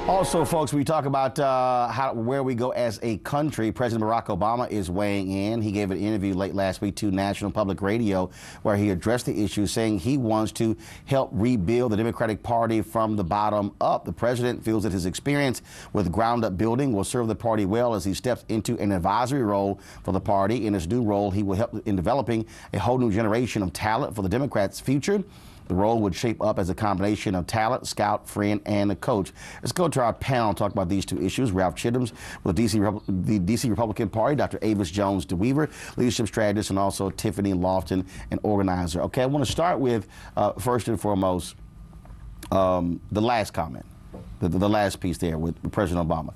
Also, folks, we talk about where we go as a country. President Barack Obama is weighing in. He gave an interview late last week to National Public Radio where he addressed the issue, saying he wants to help rebuild the Democratic Party from the bottom up. The president feels that his experience with ground-up building will serve the party well as he steps into an advisory role for the party. In his new role, he will help in developing a whole new generation of talent for the Democrats' future. The role would shape up as a combination of talent, scout, friend, and a coach. Let's go to our panel and talk about these two issues. Ralph Chittum's with the DC Republican Party, Dr. Avis Jones-DeWeaver, leadership strategist, and also Tiffany Lofton, an organizer. Okay, I want to start with, first and foremost, the last comment, the last piece there with President Obama.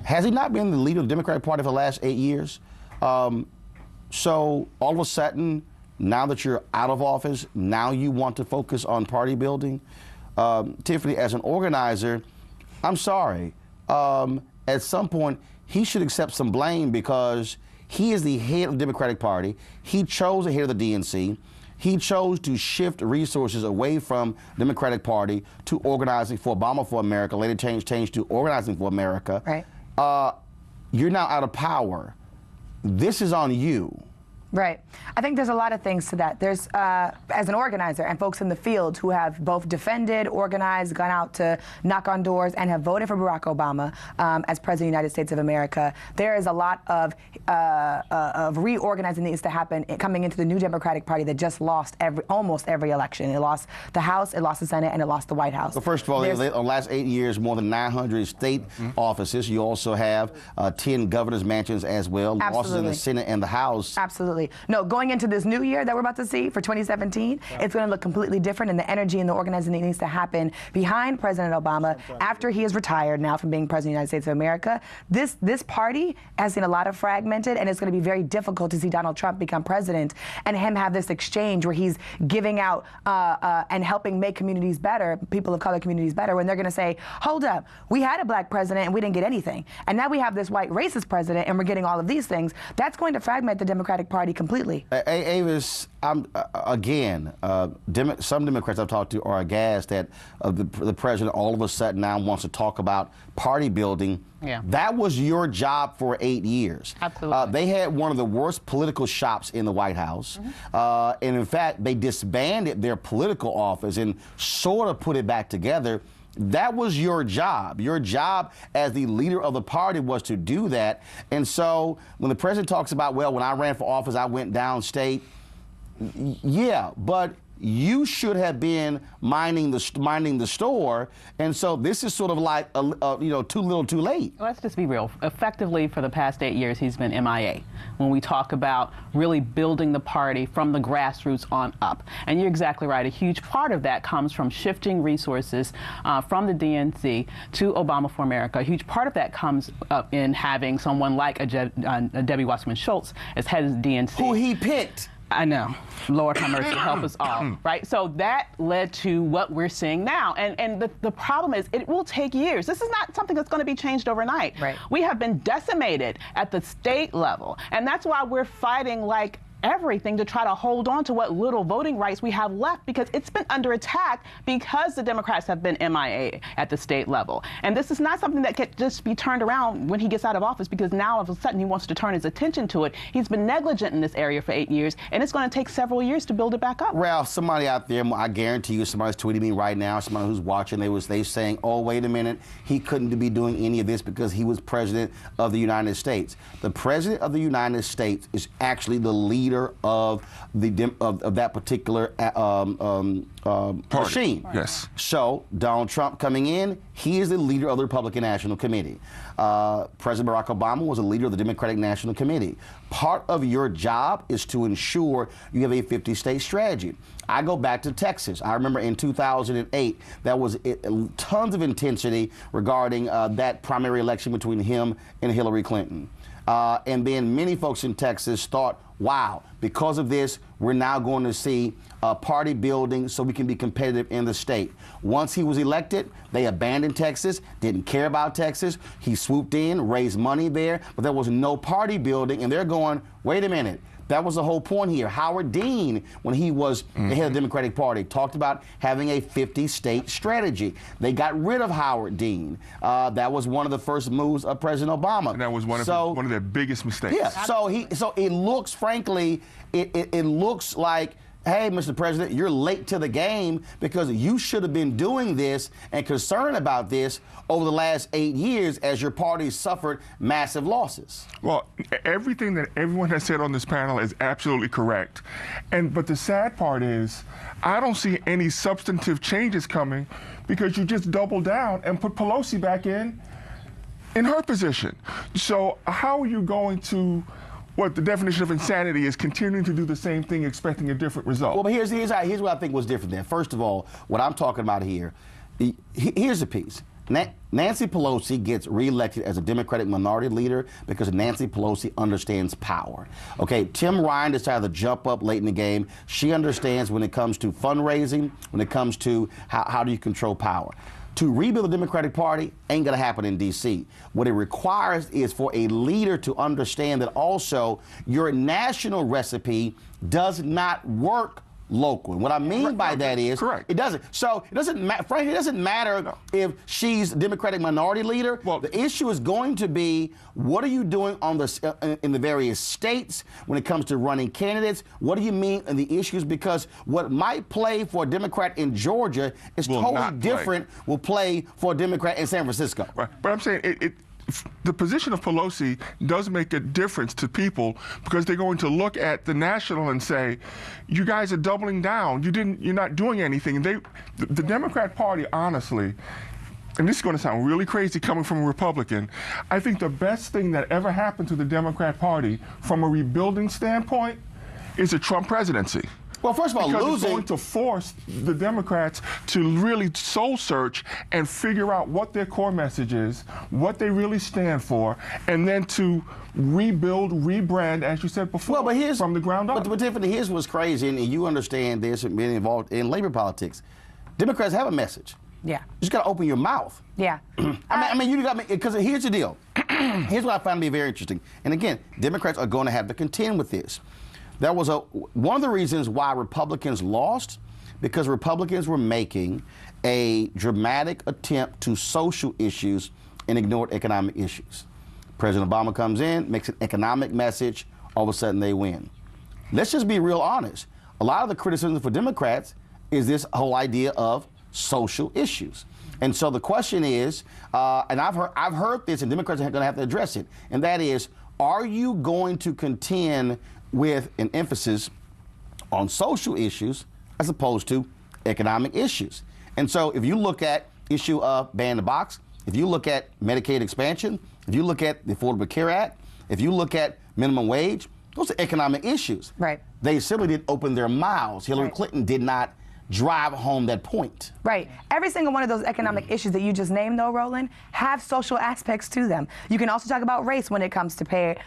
Has he not been the leader of the Democratic Party for the last 8 years? So all of a sudden, now that you're out of office, now you want to focus on party building? Tiffany, as an organizer, I'm sorry. At some point, he should accept some blame because he is the head of the Democratic Party. He chose the head of the DNC. He chose to shift resources away from the Democratic Party to organizing for Obama for America, later changed to Organizing for America. Right. You're now out of power. This is on you. Right. I think there's a lot of things to that. There's, as an organizer and folks in the field who have both defended, organized, gone out to knock on doors, and have voted for Barack Obama as President of the United States of America, there is a lot of reorganizing that needs to happen coming into the new Democratic Party that just lost almost every election. It lost the House, it lost the Senate, and it lost the White House. Well, first of all, in the last 8 years, more than 900 state offices. You also have 10 governor's mansions as well. Losses in the Senate and the House. Absolutely. No, going into this new year that we're about to see for 2017, it's going to look completely different, and the energy and the organizing that needs to happen behind President Obama after he is retired now from being President of the United States of America. This party has seen a lot of fragmented, and it's going to be very difficult to see Donald Trump become president and him have this exchange where he's giving out and helping make communities better, people of color communities better, when they're going to say, hold up, we had a black president and we didn't get anything, and now we have this white racist president and we're getting all of these things. That's going to fragment the Democratic Party completely. Avis, again, some Democrats I've talked to are aghast that the president all of a sudden now wants to talk about party building. Yeah. That was your job for 8 years. Absolutely. They had one of the worst political shops in the White House. And in fact, they disbanded their political office and sort of put it back together. That was your job. Your job as the leader of the party was to do that. And so when the president talks about, well, when I ran for office, I went downstate. Yeah, but you should have been minding the store, and so this is sort of like too little, too late. Let's just be real. Effectively, for the past 8 years, he's been MIA when we talk about really building the party from the grassroots on up. And you're exactly right. A huge part of that comes from shifting resources from the DNC to Obama for America. A huge part of that comes in having someone like a Debbie Wasserman Schultz as head of the DNC. Who he picked. I know. Lord have mercy, help us all, right? So that led to what we're seeing now. And the problem is it will take years. This is not something that's going to be changed overnight. Right. We have been decimated at the state level. And that's why we're fighting like everything to try to hold on to what little voting rights we have left, because it's been under attack because the Democrats have been MIA at the state level. And this is not something that can just be turned around when he gets out of office, because now all of a sudden he wants to turn his attention to it. He's been negligent in this area for 8 years, and it's going to take several years to build it back up. Ralph, somebody out there, I guarantee you, somebody's tweeting me right now, somebody who's watching, they saying, oh, wait a minute, he couldn't be doing any of this because he was president of the United States. The president of the United States is actually the leader of that particular machine. Yes. So Donald Trump coming in, he is the leader of the Republican National Committee. President Barack Obama was a leader of the Democratic National Committee. Part of your job is to ensure you have a 50-state strategy. I go back to Texas. I remember in 2008, there was tons of intensity regarding that primary election between him and Hillary Clinton. And then many folks in Texas thought, wow, because of this, we're now going to see party building so we can be competitive in the state. Once he was elected, they abandoned Texas, didn't care about Texas. He swooped in, raised money there, but there was no party building, and they're going, wait a minute, That was the whole point here. Howard Dean, when he was the head of the Democratic Party, talked about having a 50-state strategy. They got rid of Howard Dean. That was one of the first moves of President Obama. And that was one of their biggest mistakes. Yeah. So it looks, frankly, it looks like, hey, Mr. President, you're late to the game because you should have been doing this and concerned about this over the last 8 years as your party suffered massive losses. Well, everything that everyone has said on this panel is absolutely correct. But the sad part is, I don't see any substantive changes coming because you just doubled down and put Pelosi back in her position. So how are you going to... What the definition of insanity is continuing to do the same thing, expecting a different result. Well, but here's what I think was different there. First of all, what I'm talking about here, here's the piece. Nancy Pelosi gets reelected as a Democratic minority leader because Nancy Pelosi understands power. Okay, Tim Ryan decided to jump up late in the game. She understands when it comes to fundraising, when it comes to how do you control power. To rebuild the Democratic Party ain't going to happen in D.C. What it requires is for a leader to understand that also your national recipe does not work local. And what I mean by that is, correct. It doesn't. So it doesn't frankly, it doesn't matter if she's Democratic minority leader. Well, the issue is going to be, what are you doing on in the various states when it comes to running candidates? What do you mean in the issues? Because what might play for a Democrat in Georgia is totally different will play for a Democrat in San Francisco. Right. But I'm saying the position of Pelosi does make a difference to people because they're going to look at the national and say, you guys are doubling down. You're not doing anything. The Democrat Party, honestly, and this is going to sound really crazy coming from a Republican, I think the best thing that ever happened to the Democrat Party from a rebuilding standpoint is a Trump presidency. Well, first of all, because losing... it's going to force the Democrats to really soul search and figure out what their core message is, what they really stand for, and then to rebuild, rebrand, as you said before, from the ground up. But Tiffany, here's what's crazy, and you understand this and being involved in labor politics. Democrats have a message. Yeah. You just got to open your mouth. Yeah. I mean, you got me, because here's the deal. Here's what I find to be very interesting. And again, Democrats are going to have to contend with this. That was one of the reasons why Republicans lost, because Republicans were making a dramatic attempt to social issues and ignored economic issues. President Obama comes in, makes an economic message, all of a sudden they win. Let's just be real honest. A lot of the criticism for Democrats is this whole idea of social issues. And so the question is, and I've heard this, and Democrats are going to have to address it, and that is, are you going to contend with an emphasis on social issues as opposed to economic issues? And so if you look at issue of ban the box, if you look at Medicaid expansion, if you look at the Affordable Care Act, if you look at minimum wage, those are economic issues. Right. They simply didn't open their mouths. Hillary Clinton did not drive home that point. Right. Every single one of those economic issues that you just named, though, Roland, have social aspects to them. You can also talk about race when it comes to fair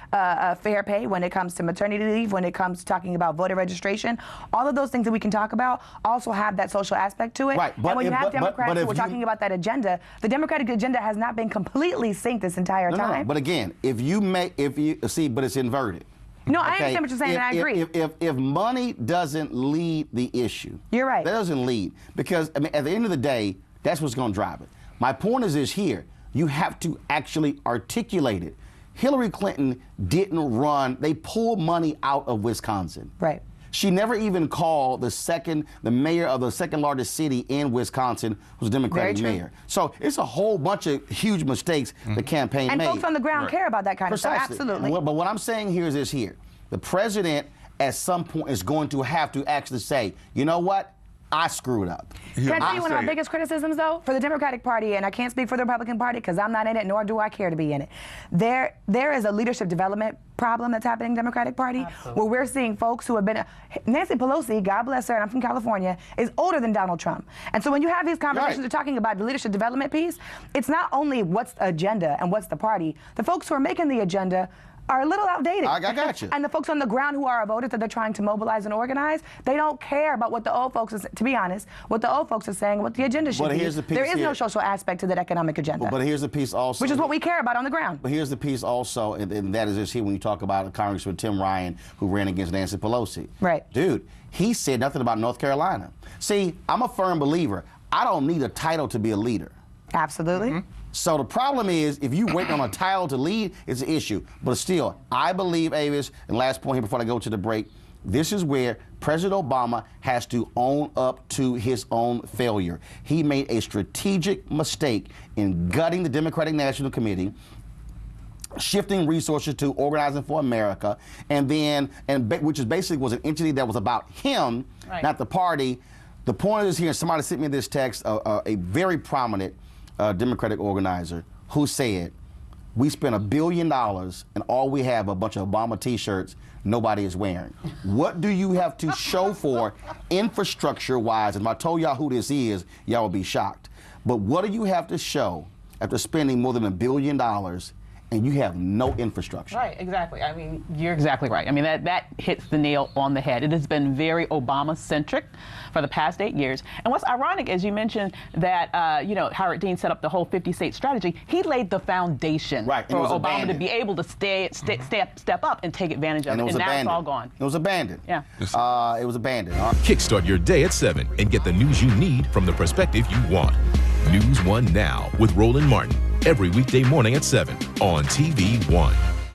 pay, when it comes to maternity leave, when it comes to talking about voter registration. All of those things that we can talk about also have that social aspect to it. Right. And when you have Democrats who are talking about that agenda, the Democratic agenda has not been completely synced this entire time. No. But again, but it's inverted. No, I understand what you're saying, and I agree. If money doesn't lead the issue, you're right. That doesn't lead, because I mean, at the end of the day, that's what's going to drive it. My point is this here: you have to actually articulate it. Hillary Clinton didn't run; they pulled money out of Wisconsin. Right. She never even called the mayor of the second largest city in Wisconsin, who's a Democratic mayor. So it's a whole bunch of huge mistakes the campaign made. And folks on the ground care about that kind of stuff, absolutely. But what I'm saying here is this here. The president, at some point, is going to have to actually say, you know what? I screwed up. Can I tell you one of our biggest criticisms, though, for the Democratic Party, and I can't speak for the Republican Party because I'm not in it, nor do I care to be in it. There is a leadership development problem that's happening in the Democratic Party, where we're seeing folks who have been... Nancy Pelosi, God bless her, and I'm from California, is older than Donald Trump. And so when you have these conversations, you're talking about the leadership development piece, it's not only what's the agenda and what's the party. The folks who are making the agenda are a little outdated. I got you. And the folks on the ground who are our voters that they're trying to mobilize and organize, they don't care about what the old folks, to be honest, what the old folks are saying, what the agenda should be. Here's the piece there is here. no social aspect to that economic agenda. But here's the piece also. Which is what we care about on the ground. But here's the piece also, and that is this here when you talk about Congressman Tim Ryan, who ran against Nancy Pelosi. Right. Dude, he said nothing about North Carolina. See, I'm a firm believer. I don't need a title to be a leader. Absolutely. Mm-hmm. So the problem is, if you wait on a title to lead, it's an issue. But still, I believe, Avis, and last point here before I go to the break, this is where President Obama has to own up to his own failure. He made a strategic mistake in gutting the Democratic National Committee, shifting resources to Organizing for America, which is basically was an entity that was about him, right, not the party. The point is here, and somebody sent me this text, a very prominent Democratic organizer who said, we spent $1 billion and all we have a bunch of Obama t-shirts nobody is wearing. What do you have to show for infrastructure-wise? And if I told y'all who this is, y'all would be shocked. But what do you have to show after spending more than $1 billion and you have no infrastructure? Right, exactly. I mean, you're exactly right. I mean, that hits the nail on the head. It has been very Obama-centric for the past 8 years. And what's ironic is you mentioned that, Howard Dean set up the whole 50-state strategy. He laid the foundation for Obama to be able to step up and take advantage of it. And now it's all gone. It was abandoned. Yeah. It was abandoned. Kickstart your day at 7 and get the news you need from the perspective you want. NewsOne Now with Roland Martin. Every weekday morning at 7 on TV1.